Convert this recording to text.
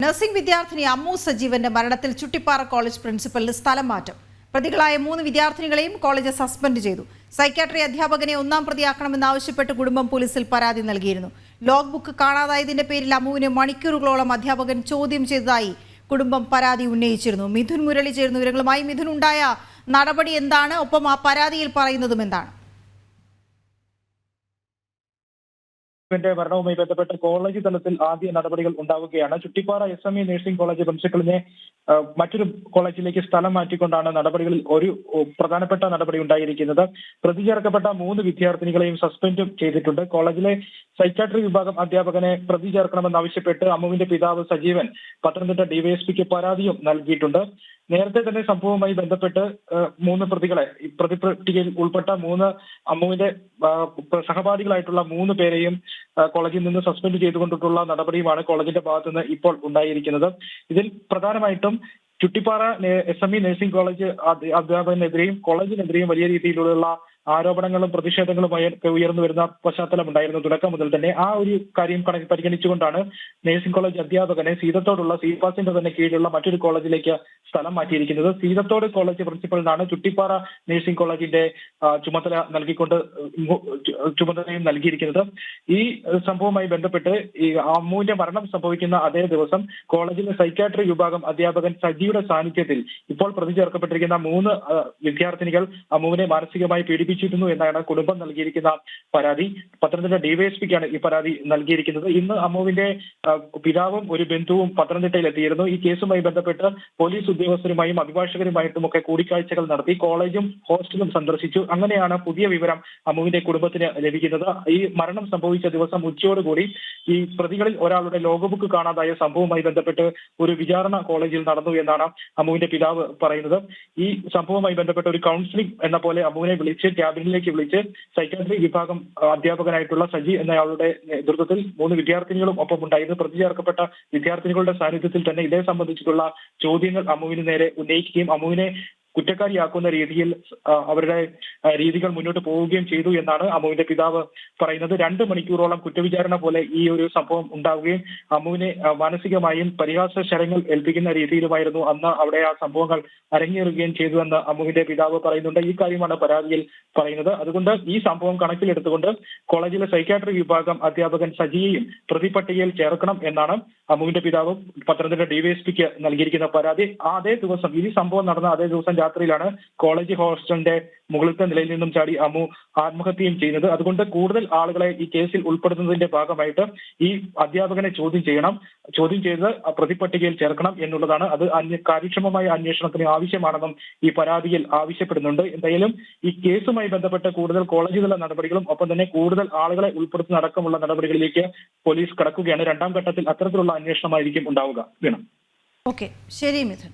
Nursing വിദ്യാർത്ഥിനി അമ്മു സജീവന്റെ മരണത്തിൽ Chuttippara college പ്രിൻസിപ്പലിന് സ്ഥലം മാറ്റം. പ്രതികളായ 3 വിദ്യാർത്ഥിനികളെയും കോളേജ് സസ്പെൻഡ് ചെയ്തു. സൈക്യാട്രി അധ്യാപകനെ ഒന്നാം പ്രതിയാക്കണമെന്നാവശ്യപ്പെട്ട് കുടുംബം പോലീസിൽ പരാതി നൽകിയിരുന്നു. ലോഗ് ബുക്ക് കാണാതായതിന്റെ പേരിൽ അമ്മുവിനെ മണിക്കൂറുകളോളം അധ്യാപകൻ ചോദ്യം ചെയ്തതായി കുടുംബം പരാതി ഉന്നയിച്ചിരുന്നു. മിഥുൻ മുരളി ചേരുന്ന വിവരങ്ങളുമായി. മിഥുൻ, ഉണ്ടായ നടപടി എന്താണ്? ഒപ്പം ആ പരാതിയിൽ പറയുന്നതും എന്താണ്? മരണവുമായി ബന്ധപ്പെട്ട് കോളേജ് തലത്തിൽ ആദ്യ നടപടികൾ ഉണ്ടാവുകയാണ്. ചുട്ടിപ്പാറ SME നഴ്സിംഗ് കോളേജ് പ്രിൻസിപ്പലിനെ മറ്റൊരു കോളേജിലേക്ക് സ്ഥലം മാറ്റിക്കൊണ്ടാണ് നടപടികളിൽ ഒരു പ്രധാനപ്പെട്ട നടപടി ഉണ്ടായിരിക്കുന്നത്. പ്രതി ചേർക്കപ്പെട്ട 3 വിദ്യാർത്ഥിനികളെയും സസ്പെൻഡും ചെയ്തിട്ടുണ്ട്. കോളേജിലെ സൈക്യാട്രി വിഭാഗം അധ്യാപകനെ പ്രതി ചേർക്കണമെന്നാവശ്യപ്പെട്ട് അമ്മുവിന്റെ പിതാവ് സജീവൻ പത്തനംതിട്ട ഡിവൈഎസ്പിക്ക് പരാതിയും നൽകിയിട്ടുണ്ട്. നേരത്തെ തന്നെ സംഭവവുമായി ബന്ധപ്പെട്ട് 3 പ്രതികളെ പ്രതിപട്ടികയിൽ ഉൾപ്പെട്ട 3 അമ്മുവിന്റെ സഹപാഠികളായിട്ടുള്ള 3 പേരെയും കോളേജിൽ നിന്ന് സസ്പെൻഡ് ചെയ്തുകൊണ്ടിട്ടുള്ള നടപടിയുമാണ് കോളേജിന്റെ ഭാഗത്തുനിന്ന് ഇപ്പോൾ ഉണ്ടായിരിക്കുന്നത്. ഇതിൽ പ്രധാനമായിട്ടും ചുട്ടിപ്പാറ SME നഴ്സിംഗ് കോളേജ് അധ്യാപകനെതിരെയും കോളേജിനെതിരെയും വലിയ രീതിയിലുള്ള ആരോപണങ്ങളും പ്രതിഷേധങ്ങളും ഉയർന്നു വരുന്ന പശ്ചാത്തലമുണ്ടായിരുന്നു. തുടക്കം മുതൽ തന്നെ ആ ഒരു കാര്യം പരിഗണിച്ചുകൊണ്ടാണ് നഴ്സിംഗ് കോളേജ് അധ്യാപകനെ സീതത്തോടുള്ള സീപാസിന്റെ തന്നെ കീഴിലുള്ള മറ്റൊരു കോളേജിലേക്ക് സ്ഥലം മാറ്റിയിരിക്കുന്നത്. സീതത്തോട് കോളേജ് പ്രിൻസിപ്പലിനാണ് ചുട്ടിപ്പാറ നഴ്സിംഗ് കോളേജിന്റെ ചുമതലയും നൽകിയിരിക്കുന്നത്. ഈ സംഭവവുമായി ബന്ധപ്പെട്ട് ഈ അമ്മുവിന്റെ മരണം സംഭവിക്കുന്ന അതേ ദിവസം കോളേജിലെ സൈക്യാട്രി വിഭാഗം അധ്യാപകൻ സജിയുടെ സാന്നിധ്യത്തിൽ ഇപ്പോൾ പ്രതി ചേർക്കപ്പെട്ടിരിക്കുന്ന 3 വിദ്യാർത്ഥിനികൾ അമ്മുവിനെ മാനസികമായി പീഡിപ്പിച്ചിരുന്നു എന്നാണ് കുടുംബം നൽകിയിരിക്കുന്ന പരാതി. പത്തനംതിട്ട ഡിവൈഎസ്പിക്കാണ് ഈ പരാതി നൽകിയിരിക്കുന്നത്. ഇന്ന് അമ്മുവിന്റെ പിതാവും ഒരു ബന്ധുവും പത്തനംതിട്ടയിൽ എത്തിയിരുന്നു. ഈ കേസുമായി ബന്ധപ്പെട്ട് പോലീസ് ഉദ്യോഗസ്ഥരുമായും അഭിഭാഷകരുമായിട്ടും ഒക്കെ കൂടിക്കാഴ്ചകൾ നടത്തി. കോളേജും ഹോസ്റ്റലും സന്ദർശിച്ചു. അങ്ങനെയാണ് പുതിയ വിവരം അമ്മുവിന്റെ കുടുംബത്തിന് ലഭിക്കുന്നത്. ഈ മരണം സംഭവിച്ച ദിവസം ഉച്ചയോടുകൂടി ഈ പ്രതികളിൽ ഒരാളുടെ ലോഗ് ബുക്ക് കാണാതായ സംഭവവുമായി ബന്ധപ്പെട്ട് ഒരു വിചാരണ കോളേജിൽ നടന്നു എന്നാണ് അമ്മുവിന്റെ പിതാവ് പറയുന്നത്. ഈ സംഭവവുമായി ബന്ധപ്പെട്ട ഒരു കൗൺസിലിംഗ് എന്ന പോലെ അമ്മുവിനെ ക്യാബിനിലേക്ക് വിളിച്ച് സൈക്യാട്രി വിഭാഗം അധ്യാപകനായിട്ടുള്ള സജി എന്നയാളുടെ നേതൃത്വത്തിൽ 3 വിദ്യാർത്ഥിനികളും ഒപ്പം ഉണ്ടായിരുന്നു. പ്രതി ചേർക്കപ്പെട്ട വിദ്യാർത്ഥിനികളുടെ സാന്നിധ്യത്തിൽ തന്നെ ഇതേ സംബന്ധിച്ചിട്ടുള്ള ചോദ്യങ്ങൾ അമ്മുവിന് നേരെ ഉന്നയിക്കുകയും അമ്മുവിനെ കുറ്റക്കാരിയാക്കുന്ന രീതിയിൽ അവരുടെ രീതികൾ മുന്നോട്ട് പോവുകയും ചെയ്തു എന്നാണ് അമ്മുവിന്റെ പിതാവ് പറയുന്നത്. 2 മണിക്കൂറോളം കുറ്റവിചാരണ പോലെ ഈ ഒരു സംഭവം ഉണ്ടാവുകയും അമ്മുവിനെ മാനസികമായും പരിഹാസ ശരങ്ങൾ ഏൽപ്പിക്കുന്ന രീതിയിലുമായിരുന്നു അന്ന് അവിടെ ആ സംഭവങ്ങൾ അരങ്ങേറുകയും ചെയ്തുവെന്ന് അമ്മുവിന്റെ പിതാവ് പറയുന്നുണ്ട്. ഈ കാര്യമാണ് പരാതിയിൽ പറയുന്നത്. അതുകൊണ്ട് ഈ സംഭവം കണക്കിലെടുത്തുകൊണ്ട് കോളേജിലെ സൈക്യാട്രി വിഭാഗം അധ്യാപകൻ സജിയെയും പ്രതിപട്ടികയിൽ ചേർക്കണം എന്നാണ് അമ്മുവിന്റെ പിതാവ് പത്തനംതിട്ട ഡിവൈഎസ്പിക്ക് നൽകിയിരിക്കുന്ന പരാതി. അതേ ദിവസം ഈ സംഭവം നടന്ന അതേ ദിവസം രാത്രിയിലാണ് കോളേജ് ഹോസ്റ്റലിന്റെ മുകളിലത്തെ നിലയിൽ നിന്നും ചാടി അമ്മു ആത്മഹത്യയും ചെയ്യുന്നത്. അതുകൊണ്ട് കൂടുതൽ ആളുകളെ ഈ കേസിൽ ഉൾപ്പെടുത്തുന്നതിന്റെ ഭാഗമായിട്ട് ഈ അധ്യാപകനെ ചോദ്യം ചെയ്ത് പ്രതിപട്ടികയിൽ ചേർക്കണം എന്നുള്ളതാണ്. അത് കാര്യക്ഷമമായ അന്വേഷണത്തിന് ആവശ്യമാണെന്നും ഈ പരാതിയിൽ ആവശ്യപ്പെടുന്നുണ്ട്. എന്തായാലും ഈ കേസുമായി ബന്ധപ്പെട്ട് കൂടുതൽ കോളേജ് തല നടപടികളും ഒപ്പം തന്നെ കൂടുതൽ ആളുകളെ ഉൾപ്പെടുത്തുന്ന അടക്കമുള്ള നടപടികളിലേക്ക് പോലീസ് കടക്കുകയാണ്. 2ാം ഘട്ടത്തിൽ അത്തരത്തിലുള്ള അന്വേഷണമായിരിക്കും ഉണ്ടാവുക. ഓക്കെ, ശരി മിഥുൻ.